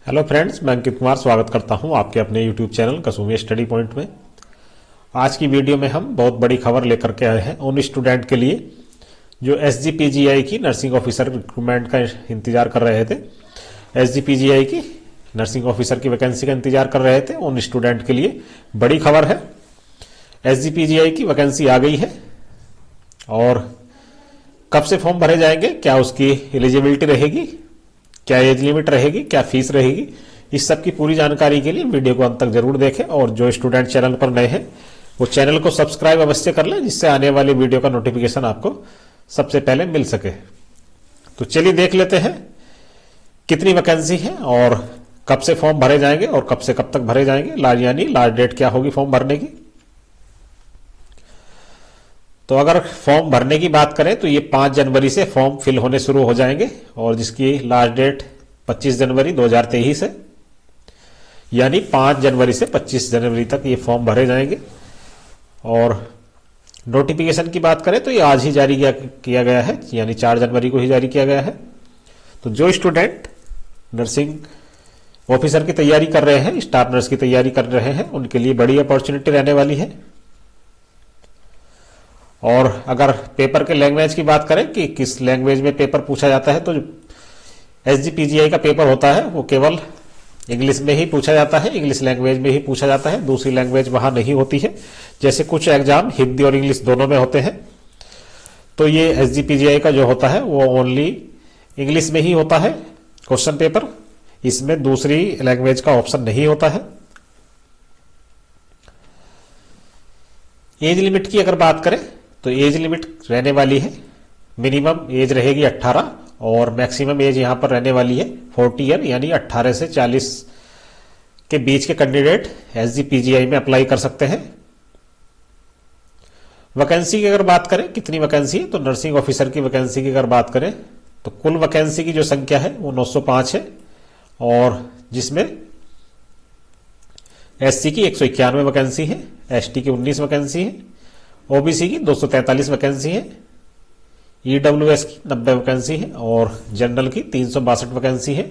Hello friends, मैं अंकित कुमार स्वागत करता हूं आपके अपने यूट्यूब चैनल कसुमी स्टडी पॉइंट में। आज की वीडियो में हम बहुत बड़ी खबर लेकर के आए हैं उन स्टूडेंट के लिए जो SGPGI की नर्सिंग ऑफिसर रिक्रूटमेंट का इंतजार कर रहे थे। SGPGI की नर्सिंग ऑफिसर की वैकेंसी का इंतजार कर रहे थे, उन स्टूडेंट के लिए बड़ी खबर है। SGPGI की वैकेंसी आ गई है और कब से फॉर्म भरे जाएंगे, क्या उसकी एलिजिबिलिटी रहेगी, क्या एज लिमिट रहेगी, क्या फीस रहेगी, इस सब की पूरी जानकारी के लिए वीडियो को अंत तक जरूर देखें। और जो स्टूडेंट चैनल पर नए हैं वो चैनल को सब्सक्राइब अवश्य कर लें, जिससे आने वाली वीडियो का नोटिफिकेशन आपको सबसे पहले मिल सके। तो चलिए देख लेते हैं कितनी वैकेंसी है और कब से फॉर्म भरे जाएंगे और कब से कब तक भरे जाएंगे, यानी लास्ट डेट क्या होगी फॉर्म भरने की। तो अगर फॉर्म भरने की बात करें तो ये 5 जनवरी से फॉर्म फिल होने शुरू हो जाएंगे और जिसकी लास्ट डेट 25 जनवरी 2023 है, यानी 5 जनवरी से 25 जनवरी तक ये फॉर्म भरे जाएंगे। और नोटिफिकेशन की बात करें तो ये आज ही जारी किया गया है, यानी 4 जनवरी को ही जारी किया गया है। तो जो स्टूडेंट नर्सिंग ऑफिसर की तैयारी कर रहे हैं, स्टाफ नर्स की तैयारी कर रहे हैं, उनके लिए बड़ी अपॉर्चुनिटी रहने वाली है। और अगर पेपर के लैंग्वेज की बात करें कि किस लैंग्वेज में पेपर पूछा जाता है, तो जो SGPGI का पेपर होता है वो केवल इंग्लिश में ही पूछा जाता है, इंग्लिश लैंग्वेज में ही पूछा जाता है, दूसरी लैंग्वेज वहां नहीं होती है। जैसे कुछ एग्जाम हिंदी और इंग्लिश दोनों में होते हैं, तो ये SGPGI का जो होता है वो ओनली इंग्लिश में ही होता है क्वेश्चन पेपर, इसमें दूसरी लैंग्वेज का ऑप्शन नहीं होता है। एज लिमिट की अगर बात करें तो एज लिमिट रहने वाली है, मिनिमम एज रहेगी 18 और मैक्सिमम एज यहां पर रहने वाली है 40 ईयर, यानी 18 से 40 के बीच के कैंडिडेट SGPGI में अप्लाई कर सकते हैं। वैकेंसी की अगर बात करें कितनी वैकेंसी है, तो नर्सिंग ऑफिसर की वैकेंसी की अगर बात करें तो कुल वैकेंसी की जो संख्या है वो 905 है और जिसमें SC की 191 वैकेंसी है, ST की 19 वैकेंसी है, OBC की 243 वैकेंसी है, EWS की 90 वैकेंसी है और जनरल की 362 वैकेंसी है।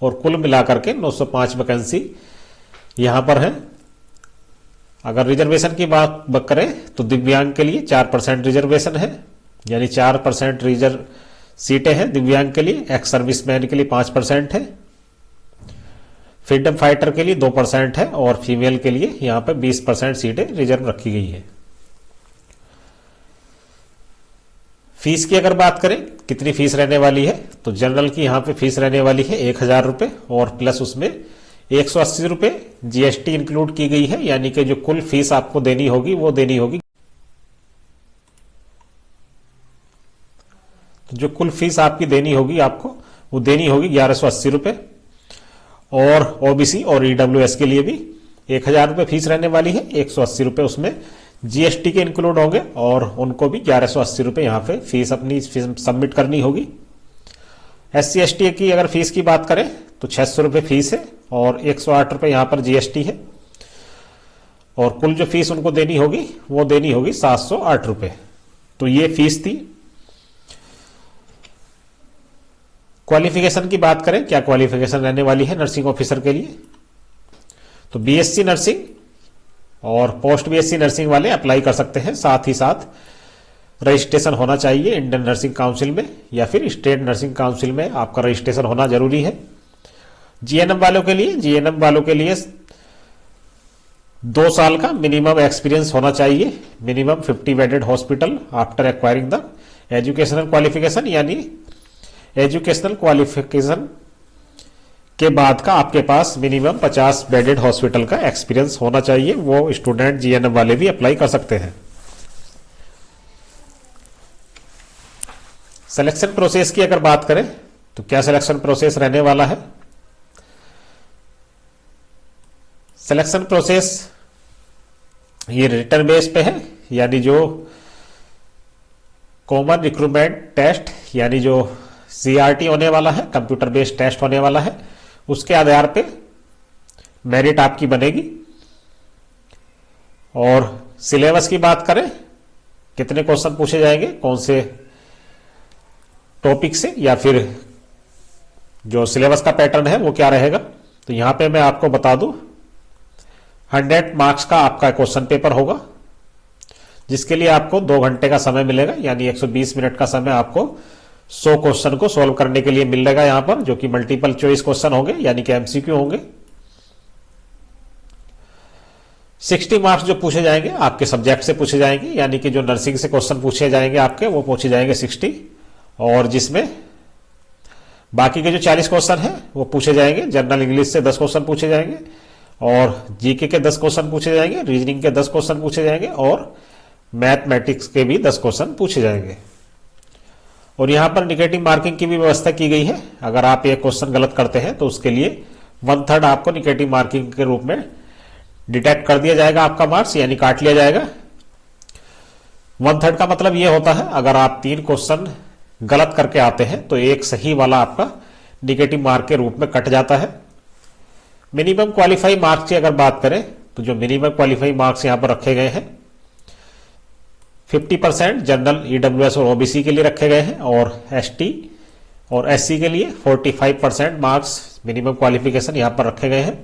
और कुल मिलाकर के 905 वैकेंसी यहां पर है। अगर रिजर्वेशन की बात करें तो दिव्यांग के लिए 4% रिजर्वेशन है, यानी 4% रिजर्व सीटें हैं दिव्यांग के लिए। एक्स सर्विसमैन के लिए 5% है, फ्रीडम फाइटर के लिए 2% है और फीमेल के लिए यहां पर 20% सीटें रिजर्व रखी गई है। फीस की अगर बात करें कितनी फीस रहने वाली है, तो जनरल की यहां पे फीस रहने वाली है 1000 रुपए और प्लस उसमें 180 रुपए GST इंक्लूड की गई है, यानी कि जो कुल फीस आपको देनी होगी वो देनी होगी। तो जो कुल फीस आपकी देनी होगी आपको वो देनी होगी 1180 रुपए। और OBC और EWS के लिए भी 1000 रुपए फीस रहने वाली है, 180 रुपए उसमें GST के इंक्लूड होंगे और उनको भी 1180 रुपए यहां पे फीस अपनी सबमिट करनी होगी। SC ST की अगर फीस की बात करें तो 600 रुपए फीस है और 108 रुपए यहां पर GST है और कुल जो फीस उनको देनी होगी वो देनी होगी 708 रुपए। तो ये फीस थी। क्वालिफिकेशन की बात करें, क्या क्वालिफिकेशन रहने वाली है नर्सिंग ऑफिसर के लिए, तो BSc नर्सिंग और पोस्ट BSc नर्सिंग वाले अप्लाई कर सकते हैं। साथ ही साथ रजिस्ट्रेशन होना चाहिए इंडियन नर्सिंग काउंसिल में या फिर स्टेट नर्सिंग काउंसिल में, आपका रजिस्ट्रेशन होना जरूरी है। GNM वालों के लिए 2 साल का मिनिमम एक्सपीरियंस होना चाहिए, minimum 50 bedded hospital after acquiring the educational qualification, यानी एजुकेशनल क्वालिफिकेशन के बाद का आपके पास मिनिमम 50 बेडेड हॉस्पिटल का एक्सपीरियंस होना चाहिए। वो स्टूडेंट GNM वाले भी अप्लाई कर सकते हैं। सिलेक्शन प्रोसेस की अगर बात करें तो क्या सिलेक्शन प्रोसेस रहने वाला है, सिलेक्शन प्रोसेस ये रिटर्न बेस पे है, यानी जो कॉमन रिक्रूटमेंट टेस्ट यानी जो CRT होने वाला है, कंप्यूटर बेस्ड टेस्ट होने वाला है, उसके आधार पे मेरिट आपकी बनेगी। और सिलेबस की बात करें कितने क्वेश्चन पूछे जाएंगे, कौन से टॉपिक से, या फिर जो सिलेबस का पैटर्न है वो क्या रहेगा, तो यहां पे मैं आपको बता दूं 100 मार्क्स का आपका क्वेश्चन पेपर होगा, जिसके लिए आपको 2 घंटे का समय मिलेगा, यानी 120 मिनट का समय आपको 100 क्वेश्चन को सॉल्व करने के लिए मिलेगा यहां पर, जो कि मल्टीपल चॉइस क्वेश्चन होंगे यानी कि एमसीक्यू होंगे। 60 मार्क्स जो पूछे जाएंगे आपके सब्जेक्ट से पूछे जाएंगे, यानी कि जो नर्सिंग से क्वेश्चन पूछे जाएंगे आपके वो पूछे जाएंगे 60, और जिसमें बाकी के जो 40 क्वेश्चन हैं वो पूछे जाएंगे। जनरल इंग्लिश से 10 क्वेश्चन पूछे जाएंगे, और जीके के 10 क्वेश्चन पूछे जाएंगे, रीजनिंग के 10 क्वेश्चन पूछे जाएंगे, और मैथमेटिक्स के भी 10 क्वेश्चन पूछे जाएंगे। और यहां पर निगेटिव मार्किंग की भी व्यवस्था की गई है। अगर आप एक क्वेश्चन गलत करते हैं तो उसके लिए 1/3 आपको निगेटिव मार्किंग के रूप में डिटेक्ट कर दिया जाएगा, आपका मार्क्स यानी काट लिया जाएगा। 1/3 का मतलब यह होता है अगर आप 3 क्वेश्चन गलत करके आते हैं तो एक सही वाला आपका निगेटिव मार्क के रूप में कट जाता है। मिनिमम क्वालिफाई मार्क्स की अगर बात करें तो जो मिनिमम क्वालिफाई मार्क्स यहां पर रखे गए हैं 50% जनरल ईडब्ल्यूएस और ओबीसी के लिए रखे गए हैं, और एसटी और एससी के लिए 45% मार्क्स मिनिमम क्वालिफिकेशन यहां पर रखे गए हैं।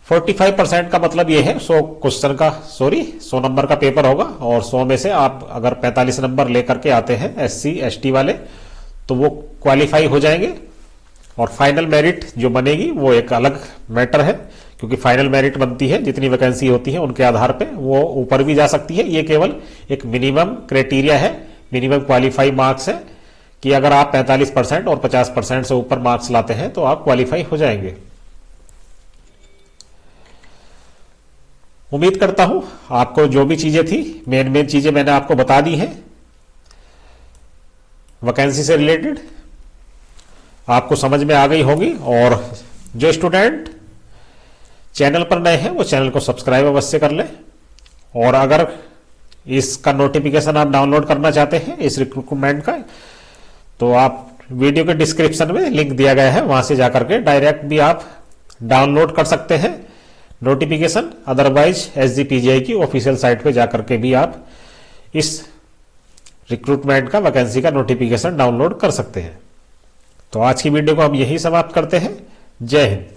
45% का मतलब यह है 100 नंबर का पेपर होगा, और 100 में से आप अगर 45 नंबर लेकर के आते हैं एससी एसटी वाले तो वो क्वालिफाई हो जाएंगे। और फाइनल मेरिट जो बनेगी वो एक अलग मैटर है, क्योंकि फाइनल मेरिट बनती है जितनी वैकेंसी होती है उनके आधार पे, वो ऊपर भी जा सकती है। ये केवल एक मिनिमम क्राइटेरिया है, मिनिमम क्वालिफाई मार्क्स है कि अगर आप 45% और 50% से ऊपर मार्क्स लाते हैं तो आप क्वालिफाई हो जाएंगे। उम्मीद करता हूं आपको जो भी चीजें थी मेन चीजें मैंने आपको बता दी हैं वैकेंसी से रिलेटेड, आपको समझ में आ गई होगी। और जो स्टूडेंट चैनल पर नए हैं वो चैनल को सब्सक्राइब अवश्य कर लें, और अगर इसका नोटिफिकेशन आप डाउनलोड करना चाहते हैं इस रिक्रूटमेंट का, तो आप वीडियो के डिस्क्रिप्शन में लिंक दिया गया है, वहां से जाकर के डायरेक्ट भी आप डाउनलोड कर सकते हैं नोटिफिकेशन। अदरवाइज एसजीपीजीआई की ऑफिशियल साइट पे जाकर के भी आप इस रिक्रूटमेंट का वैकेंसी का नोटिफिकेशन डाउनलोड कर सकते हैं। तो आज की वीडियो को हम यही समाप्त करते हैं। जय हिंद।